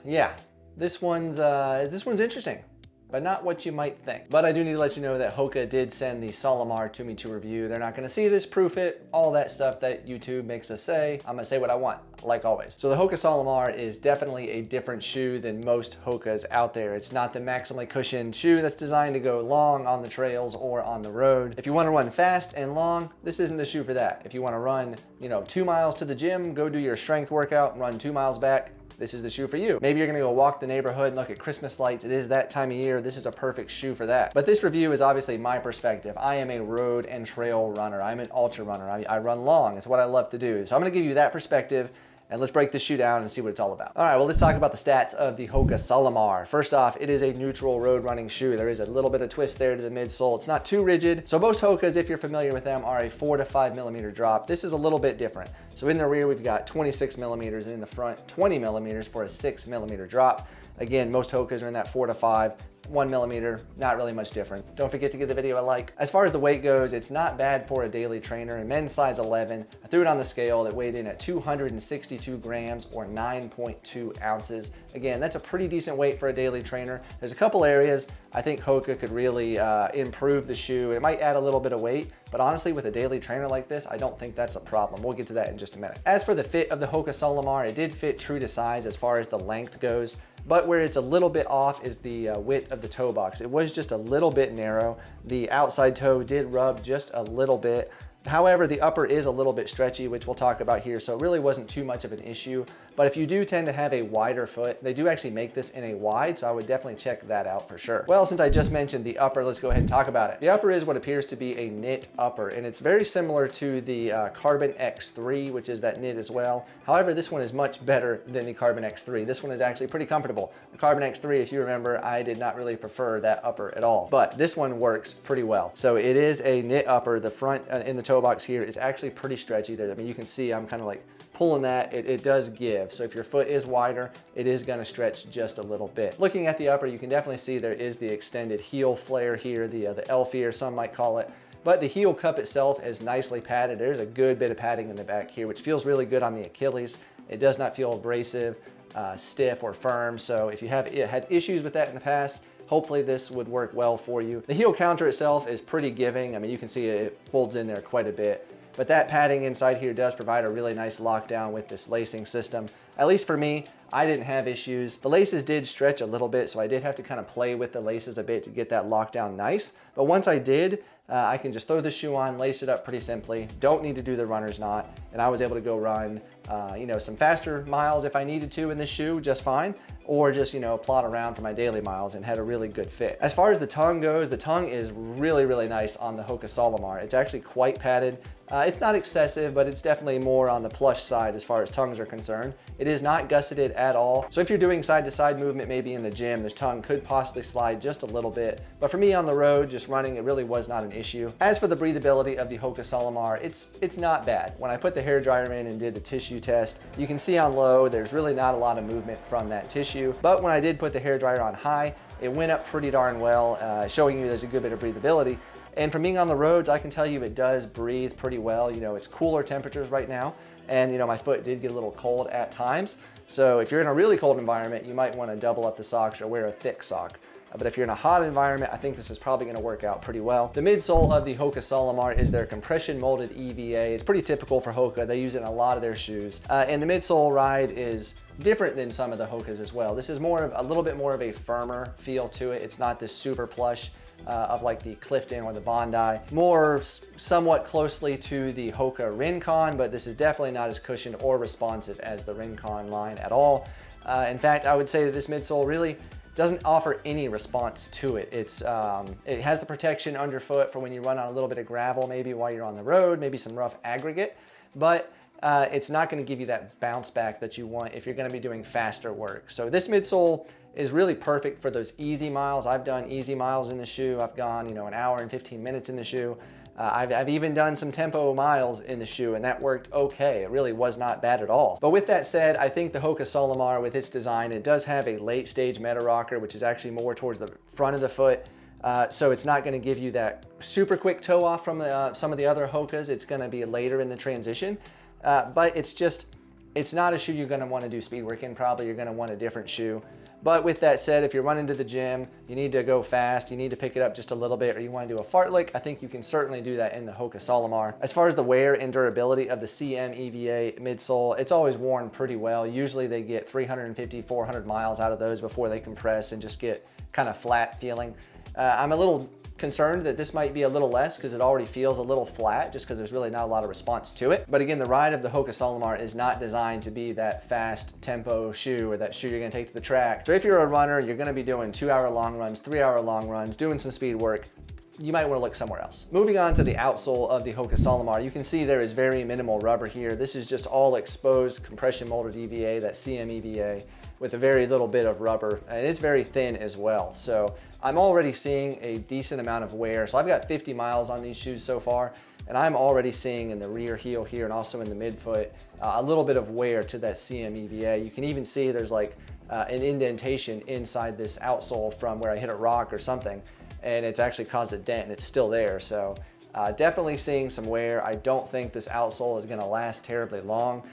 yeah, this one's interesting, but not what you might think. But I do need to let you know that HOKA did send the Solimar to me to review. They're not gonna see this, proof it, all that stuff that YouTube makes us say. I'm gonna say what I want, like always. So the HOKA Solimar is definitely a different shoe than most HOKAs out there. It's not the maximally cushioned shoe that's designed to go long on the trails or on the road. If you wanna run fast and long, this isn't the shoe for that. If you wanna run, 2 miles to the gym, go do your strength workout, run 2 miles back, this is the shoe for you. Maybe you're gonna go walk the neighborhood and look at Christmas lights. It is that time of year. This is a perfect shoe for that. But this review is obviously my perspective. I am a road and trail runner. I'm an ultra runner. I run long. It's what I love to do. So I'm gonna give you that perspective, and let's break this shoe down and see what it's all about. All right, well, let's talk about the stats of the HOKA Solimar. First off, it is a neutral road running shoe. There is a little bit of twist there to the midsole. It's not too rigid. So most HOKAs, if you're familiar with them, are a 4 to 5 millimeter drop. This is a little bit different. So in the rear, we've got 26 millimeters, and in the front, 20 millimeters for a 6 millimeter drop. Again, most HOKAs are in that 4 to 5. 1 millimeter, not really much different. Don't forget to give the video a like. As far as the weight goes, it's not bad for a daily trainer. In men's size 11, I threw it on the scale. It weighed in at 262 grams or 9.2 ounces. Again, that's a pretty decent weight for a daily trainer. There's a couple areas I think HOKA could really improve the shoe. It might add a little bit of weight, but honestly, with a daily trainer like this, I don't think that's a problem. We'll get to that in just a minute. As for the fit of the HOKA Solimar, it did fit true to size as far as the length goes, but where it's a little bit off is the width of the toe box. It was just a little bit narrow. The outside toe did rub just a little bit. However, the upper is a little bit stretchy, which we'll talk about here, so it really wasn't too much of an issue. But if you do tend to have a wider foot, they do actually make this in a wide, so I would definitely check that out for sure. Well, since I just mentioned the upper, let's go ahead and talk about it. The upper is what appears to be a knit upper, and it's very similar to the Carbon X3, which is that knit as well. However, this one is much better than the Carbon X3. This one is actually pretty comfortable. The Carbon X3, if you remember, I did not really prefer that upper at all, but this one works pretty well. So it is a knit upper. The front in the toe box here is actually pretty stretchy there. I mean, you can see I'm kind of like pulling that, it does give. So if your foot is wider, it is gonna stretch just a little bit. Looking at the upper, you can definitely see there is the extended heel flare here, the L-fear, some might call it. But the heel cup itself is nicely padded. There's a good bit of padding in the back here, which feels really good on the Achilles. It does not feel abrasive, stiff, or firm. So if you have had issues with that in the past, hopefully this would work well for you. The heel counter itself is pretty giving. I mean, you can see it folds in there quite a bit. But that padding inside here does provide a really nice lockdown with this lacing system. At least for me, I didn't have issues. The laces did stretch a little bit, so I did have to kind of play with the laces a bit to get that lockdown nice. But once I did, I can just throw the shoe on, lace it up pretty simply. Don't need to do the runner's knot. And I was able to go run some faster miles if I needed to in this shoe just fine, or just, plod around for my daily miles, and had a really good fit. As far as the tongue goes, the tongue is really, really nice on the HOKA Solimar. It's actually quite padded. It's not excessive, but it's definitely more on the plush side as far as tongues are concerned. It is not gusseted at all. So if you're doing side-to-side movement, maybe in the gym, this tongue could possibly slide just a little bit. But for me on the road, just running, it really was not an issue. As for the breathability of the HOKA Solimar, it's not bad. When I put the hairdryer in and did the tissue test, you can see on low, there's really not a lot of movement from that tissue. But when I did put the hairdryer on high, it went up pretty darn well, showing you there's a good bit of breathability. And from being on the roads, I can tell you it does breathe pretty well. It's cooler temperatures right now, and my foot did get a little cold at times. So if you're in a really cold environment, you might want to double up the socks or wear a thick sock. But if you're in a hot environment, I think this is probably going to work out pretty well. The midsole of the HOKA Solimar is their compression molded EVA. It's pretty typical for HOKA. They use it in a lot of their shoes. And the midsole ride is different than some of the HOKAs as well. This is a little bit more of a firmer feel to it. It's not this super plush of like the Clifton or the Bondi. More somewhat closely to the HOKA Rincon, but this is definitely not as cushioned or responsive as the Rincon line at all. In fact, I would say that this midsole really doesn't offer any response to it. It has the protection underfoot for when you run on a little bit of gravel, maybe while you're on the road, maybe some rough aggregate, but it's not gonna give you that bounce back that you want if you're gonna be doing faster work. So this midsole is really perfect for those easy miles. I've done easy miles in the shoe. I've gone, an hour and 15 minutes in the shoe. I've even done some tempo miles in the shoe, and that worked okay. It really was not bad at all. But with that said, I think the HOKA Solimar, with its design, it does have a late stage meta rocker, which is actually more towards the front of the foot. So it's not gonna give you that super quick toe off from some of the other HOKAs. It's gonna be later in the transition, but it's just, It's not a shoe you're gonna wanna do speed work in, probably you're gonna want a different shoe. But with that said, if you're running to the gym, you need to go fast, you need to pick it up just a little bit, or you wanna do a fartlek, I think you can certainly do that in the HOKA Solimar. As far as the wear and durability of the CM EVA midsole, it's always worn pretty well. Usually they get 350, 400 miles out of those before they compress and just get kind of flat feeling. I'm a little concerned that this might be a little less because it already feels a little flat just because there's really not a lot of response to it. But again, the ride of the HOKA Solimar is not designed to be that fast tempo shoe or that shoe you're gonna take to the track. So if you're a runner, you're gonna be doing 2-hour long runs, 3-hour long runs, doing some speed work, you might want to look somewhere else. Moving on to the outsole of the HOKA Solimar, you can see there is very minimal rubber here. This is just all exposed compression molded EVA, that CM EVA, with a very little bit of rubber, and it's very thin as well. So I'm already seeing a decent amount of wear. So I've got 50 miles on these shoes so far, and I'm already seeing in the rear heel here and also in the midfoot a little bit of wear to that CM EVA. You can even see there's like an indentation inside this outsole from where I hit a rock or something, and it's actually caused a dent and it's still there. So definitely seeing some wear. I don't think this outsole is gonna last terribly long.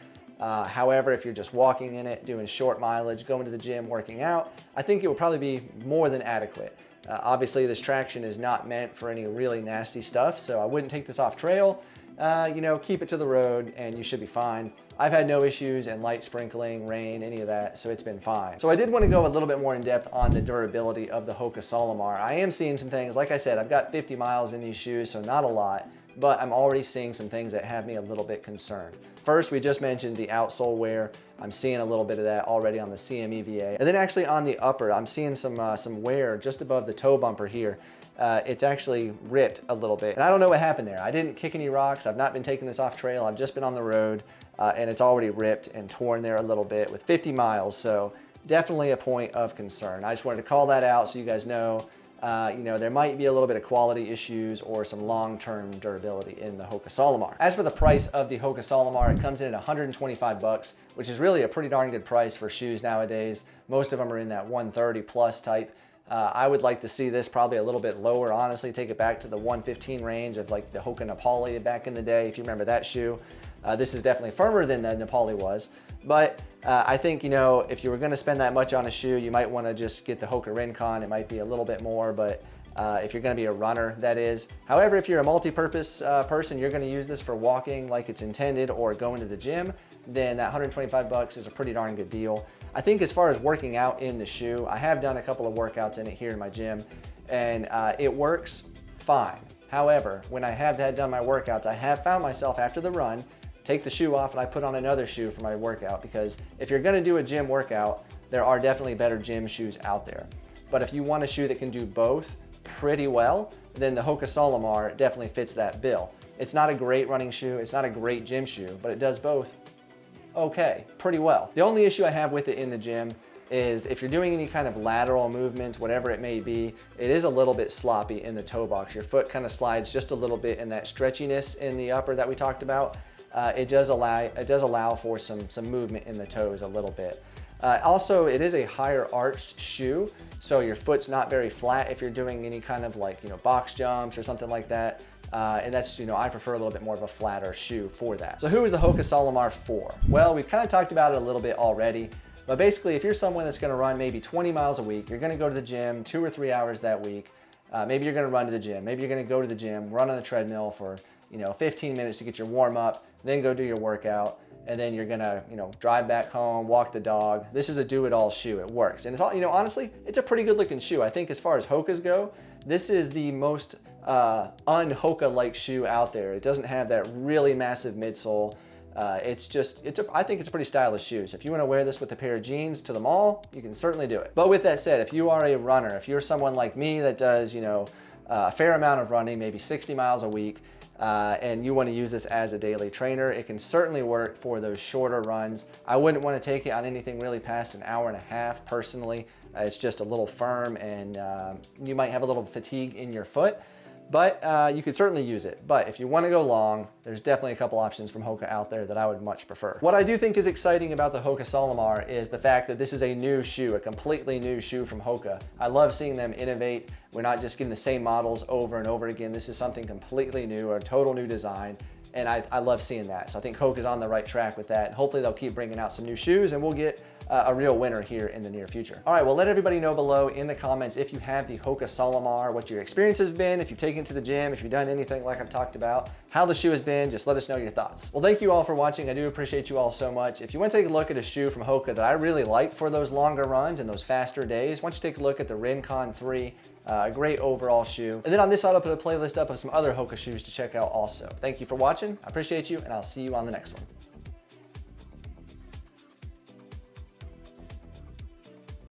However, if you're just walking in it, doing short mileage, going to the gym, working out, I think it will probably be more than adequate. Obviously, this traction is not meant for any really nasty stuff, so I wouldn't take this off trail. You know, keep it to the road and you should be fine. I've had no issues in light sprinkling, rain, any of that, so it's been fine. So I did want to go a little bit more in depth on the durability of the HOKA Solimar. I am seeing some things, like I said, I've got 50 miles in these shoes, so not a lot, but I'm already seeing some things that have me a little bit concerned. First, we just mentioned the outsole wear. I'm seeing a little bit of that already on the CM EVA. And then actually on the upper, I'm seeing some wear just above the toe bumper here. It's actually ripped a little bit. And I don't know what happened there. I didn't kick any rocks. I've not been taking this off trail. I've just been on the road and it's already ripped and torn there a little bit with 50 miles. So definitely a point of concern. I just wanted to call that out so you guys know. You know, there might be a little bit of quality issues or some long-term durability in the HOKA Solimar. As for the price of the HOKA Solimar, it comes in at 125 bucks, which is really a pretty darn good price for shoes nowadays. Most of them are in that 130 plus type. I would like to see this probably a little bit lower, honestly, take it back to the 115 range of like the HOKA Nepali back in the day, if you remember that shoe. This is definitely firmer than the Nepali was. But I think, you know, if you were gonna spend that much on a shoe, you might wanna just get the HOKA Rincon. It might be a little bit more, but if you're gonna be a runner, that is. However, if you're a multi-purpose person, you're gonna use this for walking like it's intended or going to the gym, then that 125 bucks is a pretty darn good deal. I think as far as working out in the shoe, I have done a couple of workouts in it here in my gym, and it works fine. However, when I have done my workouts, I have found myself after the run, take the shoe off and I put on another shoe for my workout, because if you're gonna do a gym workout, there are definitely better gym shoes out there. But if you want a shoe that can do both pretty well, then the HOKA Solimar definitely fits that bill. It's not a great running shoe, it's not a great gym shoe, but it does both okay, pretty well. The only issue I have with it in the gym is if you're doing any kind of lateral movements, whatever it may be, it is a little bit sloppy in the toe box. Your foot kind of slides just a little bit in that stretchiness in the upper that we talked about. It does allow for some movement in the toes a little bit. Also, it is a higher arched shoe, so your foot's not very flat if you're doing any kind of like, you know, box jumps or something like that. And that's, you know, I prefer a little bit more of a flatter shoe for that. So who is the HOKA Solimar for? Well, we've kind of talked about it a little bit already, but basically if you're someone that's gonna run maybe 20 miles a week, you're gonna go to the gym 2 or 3 hours that week, maybe you're gonna run to the gym, maybe you're gonna go to the gym, run on the treadmill for, you know, 15 minutes to get your warm up, then go do your workout, and then you're gonna, you know, drive back home, walk the dog. This is a do-it-all shoe. It works, and it's all, you know, honestly, it's a pretty good-looking shoe. I think as far as HOKAs go, this is the most un-HOKA-like shoe out there. It doesn't have that really massive midsole. I think it's a pretty stylish shoe. So if you want to wear this with a pair of jeans to the mall, you can certainly do it. But with that said, if you are a runner, if you're someone like me that does, you know, a fair amount of running, maybe 60 miles a week, and you want to use this as a daily trainer, it can certainly work for those shorter runs. I wouldn't want to take it on anything really past an hour and a half personally. It's just a little firm, and you might have a little fatigue in your foot, but you could certainly use it. But if you want to go long, there's definitely a couple options from HOKA out there that I would much prefer. What I do think is exciting about the HOKA Solimar is the fact that this is a new shoe, a completely new shoe from HOKA. I love seeing them innovate. We're not just getting the same models over and over again. This is something completely new, a total new design. And I love seeing that. So I think HOKA's on the right track with that. Hopefully they'll keep bringing out some new shoes and we'll get a real winner here in the near future. All right, well, let everybody know below in the comments if you have the HOKA Solimar, what your experience has been, if you've taken it to the gym, if you've done anything like I've talked about, how the shoe has been, just let us know your thoughts. Well, thank you all for watching. I do appreciate you all so much. If you want to take a look at a shoe from HOKA that I really like for those longer runs and those faster days, why don't you take a look at the Rincon 3, a great overall shoe. And then on this side, I'll put a playlist up of some other HOKA shoes to check out also. Thank you for watching. I appreciate you, and I'll see you on the next one.